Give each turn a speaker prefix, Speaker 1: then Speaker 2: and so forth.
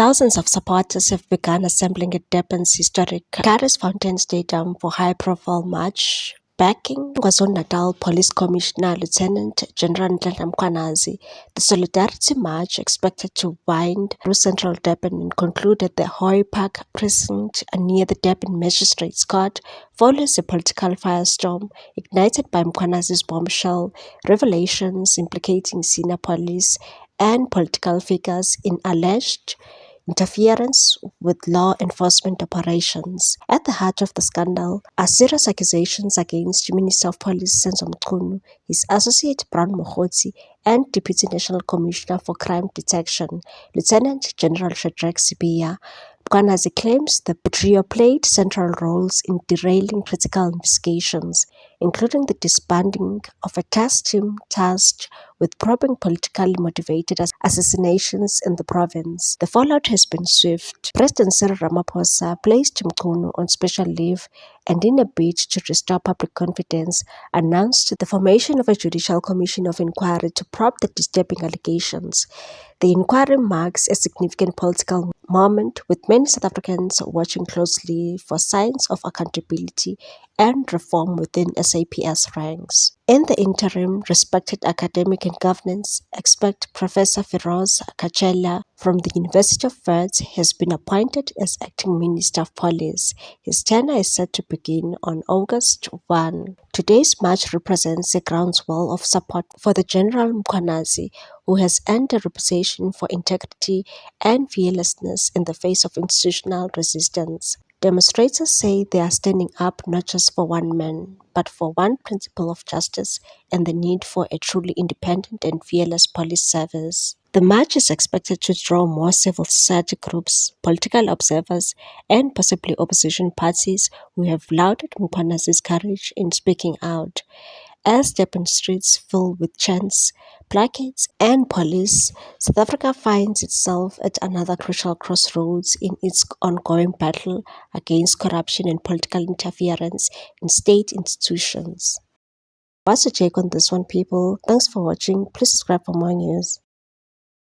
Speaker 1: Thousands of supporters have begun assembling at Durban's historic Karis Fountain Stadium for high-profile march backing KwaZulu-Natal Police Commissioner Lieutenant General Nhlanhla Mkhwanazi. The Solidarity March, expected to wind through central Durban and conclude at the Hoy Park precinct near the Durban Magistrates Court, follows a political firestorm ignited by Mkhwanazi's bombshell revelations implicating senior police and political figures in alleged interference with law enforcement operations. At the heart of the scandal are serious accusations against Minister of Police Senzo Mchunu, his associate Brown Mokgotsi, and Deputy National Commissioner for Crime Detection, Lieutenant General Shadrack Sibiya. Mkhwanazi claims the trio played central roles in derailing critical investigations, including the disbanding of a task team tasked with probing politically motivated assassinations in the province. The fallout has been swift. President Cyril Ramaphosa placed Mchunu on special leave and, in a bid to restore public confidence, announced the formation of a judicial commission of inquiry to probe the disturbing allegations. The inquiry marks a significant political moment, with many South Africans watching closely for signs of accountability and reform within SAPS ranks. In the interim, respected academic and governance expert Professor Firoz Kachela from the University of Wits has been appointed as acting Minister of Police. His tenure is set to begin on August 1. Today's march represents a groundswell of support for the General Mkhwanazi, who has earned a reputation for integrity and fearlessness in the face of institutional resistance. Demonstrators say they are standing up not just for one man, but for one principle of justice and the need for a truly independent and fearless police service. The march is expected to draw more civil society groups, political observers, and possibly opposition parties who have lauded Mkhwanazi's courage in speaking out. As Durban streets fill with chants, placards, and police, South Africa finds itself at another crucial crossroads in its ongoing battle against corruption and political interference in state institutions. What's your take on this one, people? Thanks for watching. Please subscribe for more news.